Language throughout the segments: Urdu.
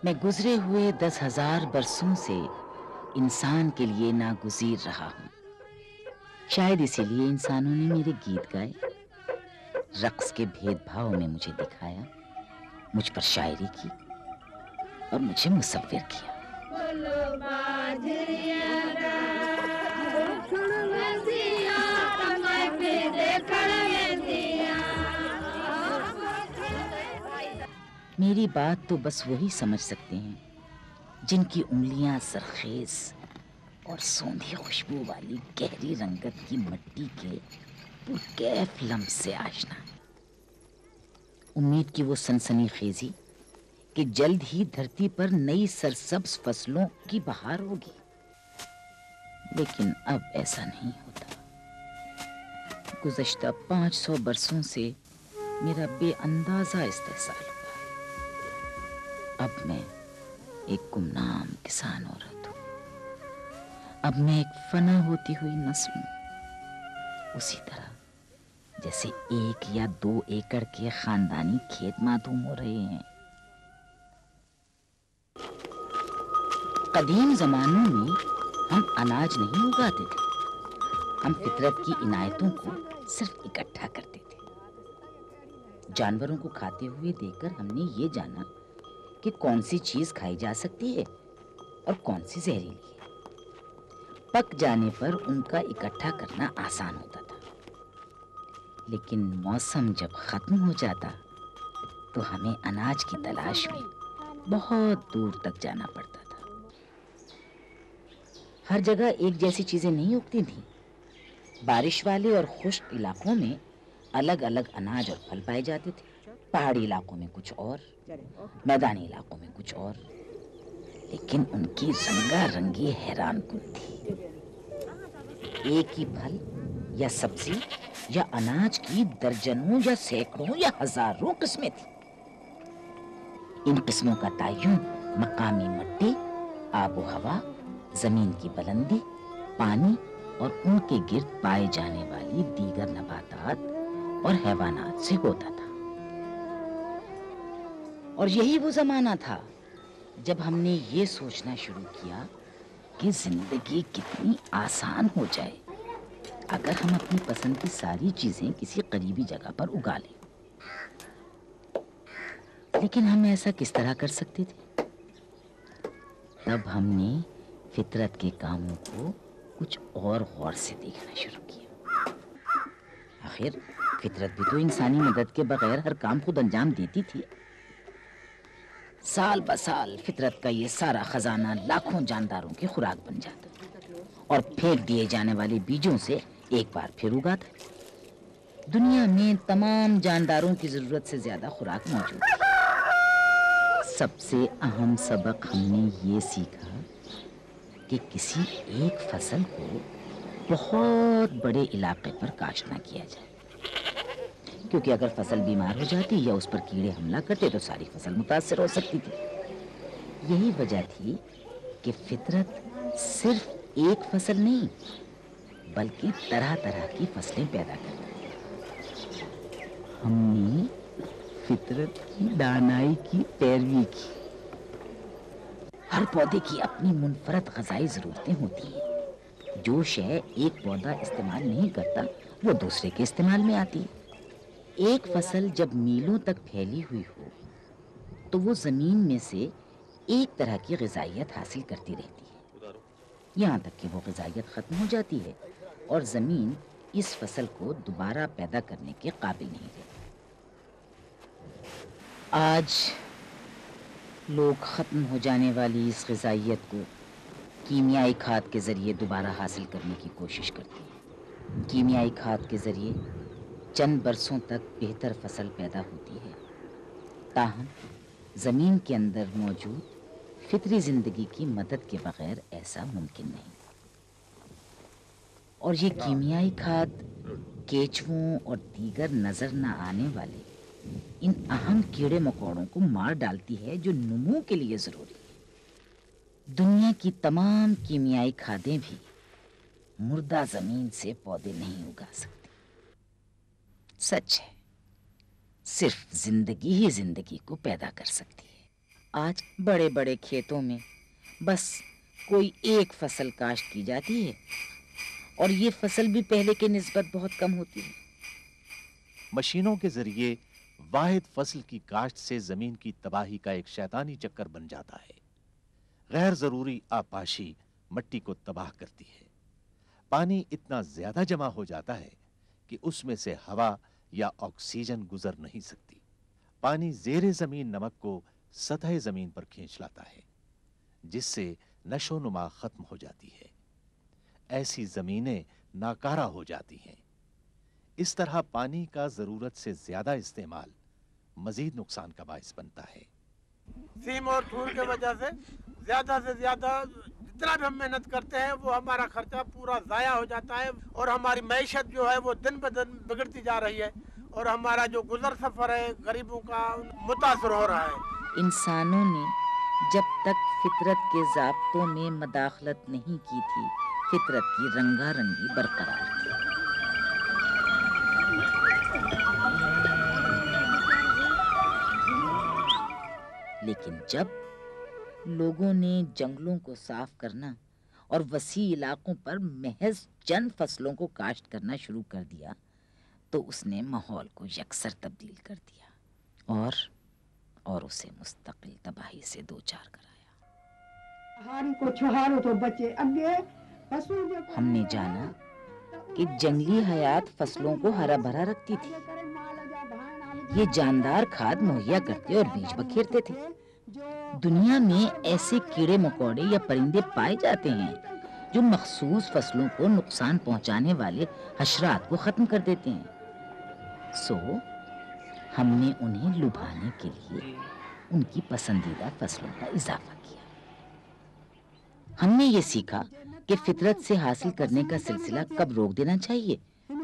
میں گزرے ہوئے 10,000 برسوں سے انسان کے لیے ناگزیر رہا ہوں. شاید اسی لیے انسانوں نے میرے گیت گائے، رقص کے بھید بھاؤ میں مجھے دکھایا، مجھ پر شاعری کی اور مجھے مصور کیا. میری بات تو بس وہی سمجھ سکتے ہیں جن کی انگلیاں سرخیز اور سوندھی خوشبو والی گہری رنگت کی مٹی کے پرکیف لمس سے آشنا ہے. امید کی وہ سنسنی خیزی کہ جلد ہی دھرتی پر نئی سرسبز فصلوں کی بہار ہوگی، لیکن اب ایسا نہیں ہوتا. گزشتہ 500 برسوں سے میرا بے اندازہ استحصال ہوا ہے. اب میں ایک گمنام کسان عورت ہوں. اب میں ایک فنا ہوتی ہوئی نسل ہوں، اسی طرح جیسے 1 یا 2 ایکڑ کے خاندانی کھیت معدوم ہو رہے ہیں. قدیم زمانوں میں ہم اناج نہیں اگاتے تھے، ہم فطرت کی عنایتوں کو صرف اکٹھا کرتے تھے. جانوروں کو کھاتے ہوئے دیکھ کر ہم نے یہ جانا کہ کون سی چیز کھائی جا سکتی ہے اور کون سی زہریلی ہے. پک جانے پر ان کا اکٹھا کرنا آسان ہوتا تھا، لیکن موسم جب ختم ہو جاتا تو ہمیں اناج کی تلاش میں بہت دور تک جانا پڑتا تھا. ہر جگہ ایک جیسی چیزیں نہیں اگتی تھیں. بارش والے اور خشک علاقوں میں الگ الگ اناج اور پھل پائے جاتے تھے، پہاڑی علاقوں میں کچھ اور، میدانی علاقوں میں کچھ اور، لیکن ان کی رنگا رنگی حیران کن تھی. ایک ہی پھل یا سبزی یا اناج کی درجنوں یا سینکڑوں یا ہزاروں قسمیں تھیں. ان قسموں کا تعین مقامی مٹی، آب و ہوا، زمین کی بلندی، پانی اور ان کے گرد پائے جانے والی دیگر نباتات اور حیوانات سے ہوتا تھا. اور یہی وہ زمانہ تھا جب ہم نے یہ سوچنا شروع کیا کہ زندگی کتنی آسان ہو جائے اگر ہم اپنی پسند کی ساری چیزیں کسی قریبی جگہ پر اگا لیں. لیکن ہم ایسا کس طرح کر سکتے تھے؟ تب ہم نے فطرت کے کاموں کو کچھ اور غور سے دیکھنا شروع کیا. آخر فطرت بھی تو انسانی مدد کے بغیر ہر کام خود انجام دیتی تھی. سال بسال فطرت کا یہ سارا خزانہ لاکھوں جانداروں کی خوراک بن جاتا اور پھینک دیے جانے والے بیجوں سے ایک بار پھر اگاتا. دنیا میں تمام جانداروں کی ضرورت سے زیادہ خوراک موجود ہے. سب سے اہم سبق ہم نے یہ سیکھا کہ کسی ایک فصل کو بہت بڑے علاقے پر کاشت نہ کیا جائے، کیونکہ اگر فصل بیمار ہو جاتی یا اس پر کیڑے حملہ کرتے تو ساری فصل متاثر ہو سکتی تھی. یہی وجہ تھی کہ فطرت صرف ایک فصل نہیں بلکہ طرح طرح کی فصلیں پیدا کرتی تھی. ہم نے فطرت کی دانائی کی پیروی کی. ہر پودے کی اپنی منفرد غذائی ضرورتیں ہوتی ہیں. جو شے ایک پودا استعمال نہیں کرتا وہ دوسرے کے استعمال میں آتی ہے. ایک فصل جب میلوں تک پھیلی ہوئی ہو تو وہ زمین میں سے ایک طرح کی غذائیت حاصل کرتی رہتی ہے، یہاں تک کہ وہ غذائیت ختم ہو جاتی ہے اور زمین اس فصل کو دوبارہ پیدا کرنے کے قابل نہیں رہتی. آج لوگ ختم ہو جانے والی اس غذائیت کو کیمیائی کھاد کے ذریعے دوبارہ حاصل کرنے کی کوشش کرتے ہیں. کیمیائی کھاد کے ذریعے چند برسوں تک بہتر فصل پیدا ہوتی ہے، تاہم زمین کے اندر موجود فطری زندگی کی مدد کے بغیر ایسا ممکن نہیں. اور یہ کیمیائی کھاد کیچووں اور دیگر نظر نہ آنے والے ان اہم کیڑے مکوڑوں کو مار ڈالتی ہے جو نمو کے لیے ضروری ہے. دنیا کی تمام کیمیائی کھادیں بھی مردہ زمین سے پودے نہیں اگا سکتی. سچ ہے، صرف زندگی ہی زندگی کو پیدا کر سکتی ہے. آج بڑے بڑے کھیتوں میں بس کوئی ایک فصل کاشت کی جاتی ہے اور یہ فصل بھی پہلے کے نسبت بہت کم ہوتی ہے۔ مشینوں کے ذریعے واحد فصل کی کاشت سے زمین کی تباہی کا ایک شیطانی چکر بن جاتا ہے۔ غیر ضروری آبپاشی مٹی کو تباہ کرتی ہے۔ پانی اتنا زیادہ جمع ہو جاتا ہے کہ اس میں سے ہوا یا آکسیجن گزر نہیں سکتی۔ پانی زیر زمین نمک کو سطح زمین پر کھینچ لاتا ہے، جس سے نشو و نما ختم ہو جاتی ہے۔ ایسی زمینیں ناکارہ ہو جاتی ہیں۔ اس طرح پانی کا ضرورت سے زیادہ استعمال مزید نقصان کا باعث بنتا ہے۔ سیم اور تھور کی وجہ سے زیادہ جتنا بھی ہم محنت کرتے ہیں وہ ہمارا خرچہ پورا ضائع ہو جاتا ہے اور ہماری معیشت جو ہے وہ دن بدن بگڑتی جا رہی ہے اور ہمارا جو گزر سفر ہے غریبوں کا متاثر ہو رہا ہے۔ انسانوں نے جب تک فطرت کے ضابطوں میں مداخلت نہیں کی تھی، فطرت کی رنگا رنگی برقرار تھی۔ لیکن جب لوگوں نے جنگلوں کو صاف کرنا اور وسیع علاقوں پر محض چند فصلوں کو کاشت کرنا شروع کر دیا تو اس نے ماحول کو یکسر تبدیل کر دیا اور اسے مستقل تباہی سے دوچار کرایا۔ ہم نے جانا کہ جنگلی حیات فصلوں کو ہرا بھرا رکھتی تھی۔ یہ جاندار کھاد مہیا کرتے اور بیج بکھیرتے تھے۔ دنیا میں ایسے کیڑے مکوڑے یا پرندے پائے جاتے ہیں جو مخصوص فصلوں کو نقصان پہنچانے والے حشرات کو ختم کر دیتے ہیں۔ سو ہم نے انہیں لبھانے کے لیے ان کی پسندیدہ فصلوں کا اضافہ کیا۔ ہم نے یہ سیکھا کہ فطرت سے حاصل کرنے کا سلسلہ کب روک دینا چاہیے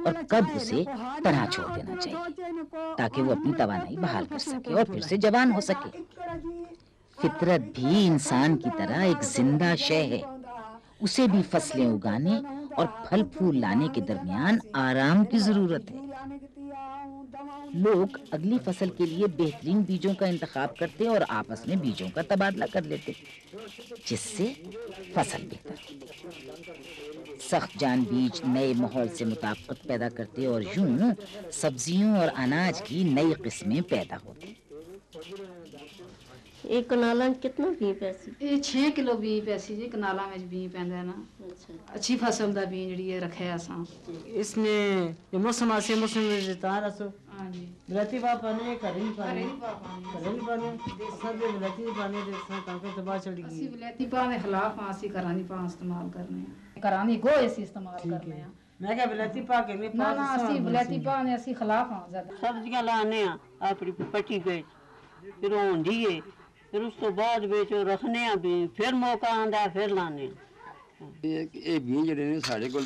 اور کب اسے تنہا چھوڑ دینا چاہیے تاکہ وہ اپنی توانائی بحال کر سکے اور پھر سے جوان ہو سکے۔ فطرت بھی انسان کی طرح ایک زندہ شے ہے۔ اسے بھی فصلیں اگانے اور پھل پھول لانے کے درمیان آرام کی ضرورت ہے۔ لوگ اگلی فصل کے لیے بہترین بیجوں کا انتخاب کرتے اور آپس میں بیجوں کا تبادلہ کر لیتے، جس سے فصل بہتر ہوتی۔ سخت جان بیج نئے ماحول سے مطابقت پیدا کرتے اور یوں سبزیوں اور اناج کی نئی قسمیں پیدا ہوتی۔ ایک کنالا کتنا بی پیسی؟ یہ 6 کلو بی پیسی جی کنالا میں بی پیندا نا۔ اچھی فصل دا بی جڑی ہے رکھیا اساں۔ اس نے جو موسم آسے موسم میں تاں رسو ہاں جی بلاتی پاپا نے کری پانی سب بلاتی پانی دے سن کم کے تباہ چڑ گئی۔ اسی بلاتی پانی دے خلاف ہاں اسی کرانی پا استعمال کرنے ہیں، کرانی گو اسی استعمال کرنے ہیں۔ میں کہ بلاتی پا کے میں نا اسی بلاتی پا نے اسی خلاف ہاں زیادہ۔ سبزیاں لانے ہیں اپنی پٹی پہ پھر ہوندی ہے، پھر اس تو بعد بیچو رکھنے ہیں بھی، پھر موقع آندا ہے پھر لانے ہیں۔ یہ بھی جڑے نے ساڈے کول